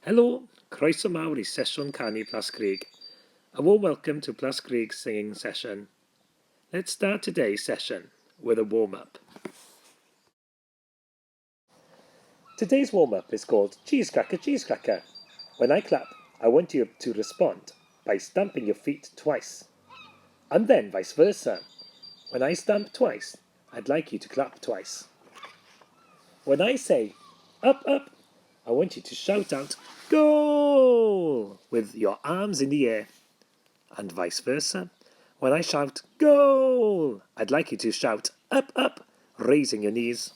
Hello, croeso mawr I Sesiwn Canu Plasgrug. A warm welcome to Plasgrug's singing session. Let's start today's session with a warm-up. Today's warm-up is called Cheese Cracker, Cheese Cracker. When I clap, I want you to respond by stamping your feet twice. And then vice versa. When I stamp twice, I'd like you to clap twice. When I say, up, up, I want you to shout out, goal, with your arms in the air. And vice versa. When I shout, goal, I'd like you to shout, up, up, raising your knees.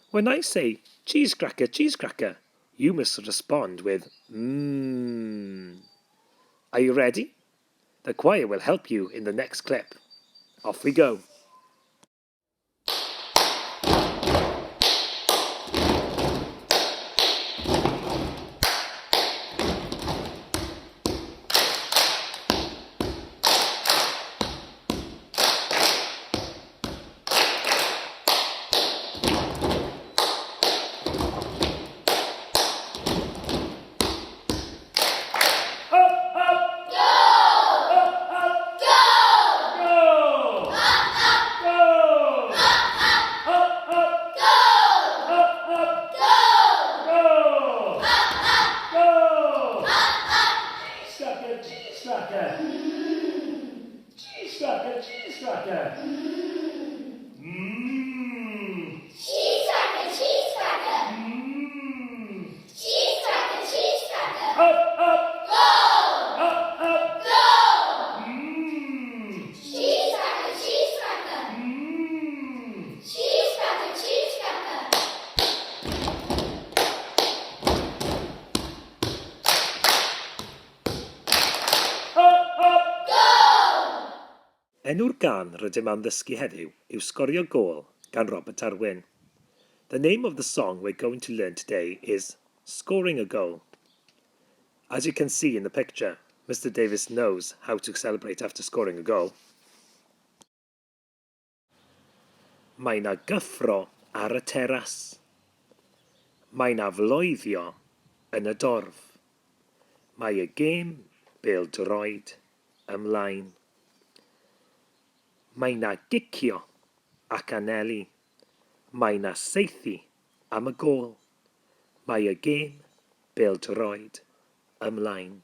When I say, cheese cracker, you must respond with, Are you ready? The choir will help you in the next clip. Off we go. Cheese cracker. Cheese cracker, cheese cracker. Cheese cracker, cheese cracker. Up, up. Go. Up, up. Go. Cheese cracker, cheese cracker. Cheese cracker, cheese cracker. Up, up. Go. Enw'r gân rydym am ddysgu heddiw yw Sgorio Gôl gan Robat Arwyn. The name of the song we're going to learn today is Scoring a Goal. As you can see in the picture, Mr. Davis knows how to celebrate after scoring a goal. Mae 'na gyffro ar y teras. Mae 'na floeddio yn y dorf. Mae y gêm bêl-droed ymlaen. Mae 'na gicio ac anelu. Mae 'na saethu am y gôl. Mae y gêm bêl-droed ymlaen.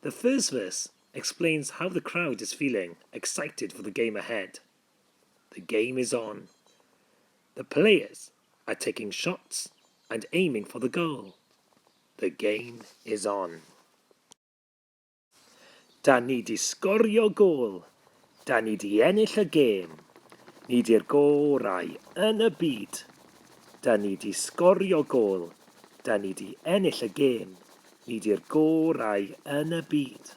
The first verse explains how the crowd is feeling excited for the game ahead. The game is on. The players are taking shots and aiming for the goal. The game is on. Da ni di sgorio gôl. Da ni di ennill y gêm. Ni di'r gorau yn y byd. Da ni di sgorio gôl. Da ni di ennill y gêm. Ni di'r gorau yn y byd.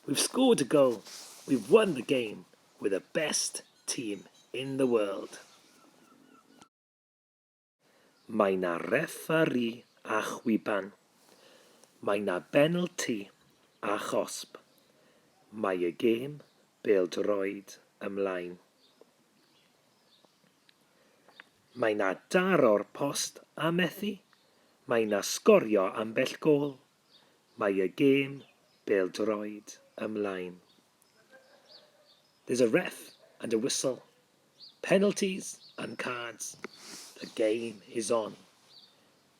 We've scored a goal. We've won the game. We're the best team in the world. Mae 'na referee a chwiban. Mae 'na penalty a chosb. Mae y gêm bêl-droed ymlaen. Mae 'na daro'r post a methu. Mae 'na sgorio ambell gôl. Mae y gêm bêl-droed ymlaen. There's a ref and a whistle. Penalties and cards. The game is on.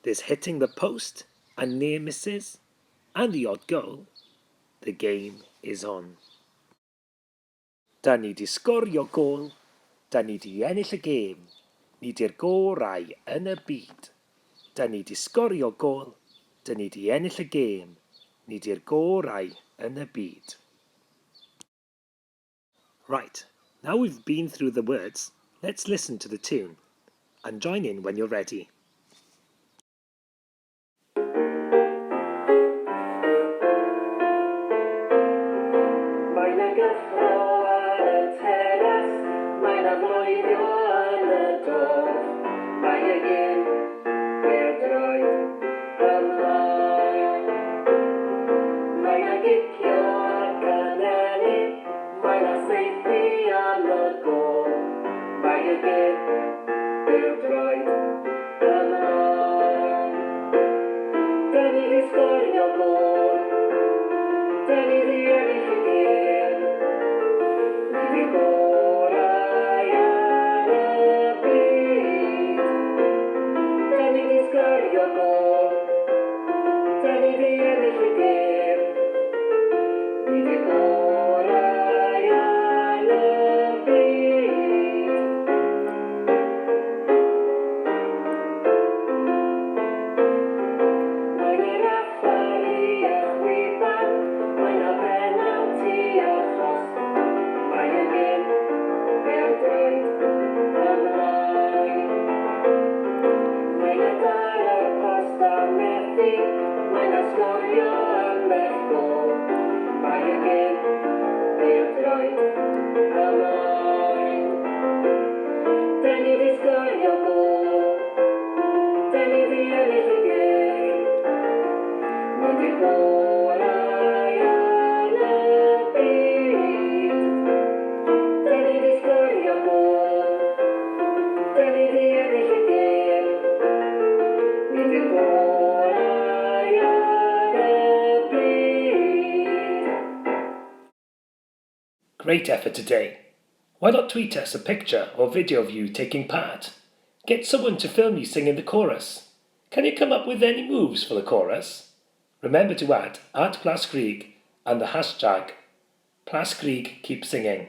There's hitting the post and near misses and the odd goal. The game is on. Da ni di sgorio gôl. Da ni di ennill y gêm. Ni di'r gorau yn y byd. Da ni di sgorio gôl. Da ni di ennill y gêm. Ni di'r gorau yn y byd. Right, now we've been through the words, let's listen to the tune and join in when you're ready. Mae 'na gyffro ar y teras. Mae 'na floeddio yn y dorf. Mae y gêm bêl-droed ymlaen. Mae 'na gicio ac anelu. Mae 'na saethu am y gôl. Mae y gêm bêl-droed ni di sgorio gol, da ni di ennill y gêm. Ni di gorau ar y byd. Da ni di sgorio gol, da ni di ennill y gêm. Ni di gorau ar y byd. Mae'n ei raffalu a chwiban, mae'n o penalti achos. Mae y gêm bêl-droed ymlaen. Mae'n adar o'r post a methu, mae'n sgorio ambell gol. Mae y gêm bêl-droed ymlaen. Da ni di sgorio gol, da ni di ennill y gêm. Ni di gorau ar y byd. Da ni di sgorio gol, da ni di ennill y gêm. Ni di gorau ar y byd. Great effort today. Why not tweet us a picture or video of you taking part? Get someone to film you singing the chorus. Can you come up with any moves for the chorus? Remember to add @Plasgreek and the hashtag #PlasGreek Keep Singing.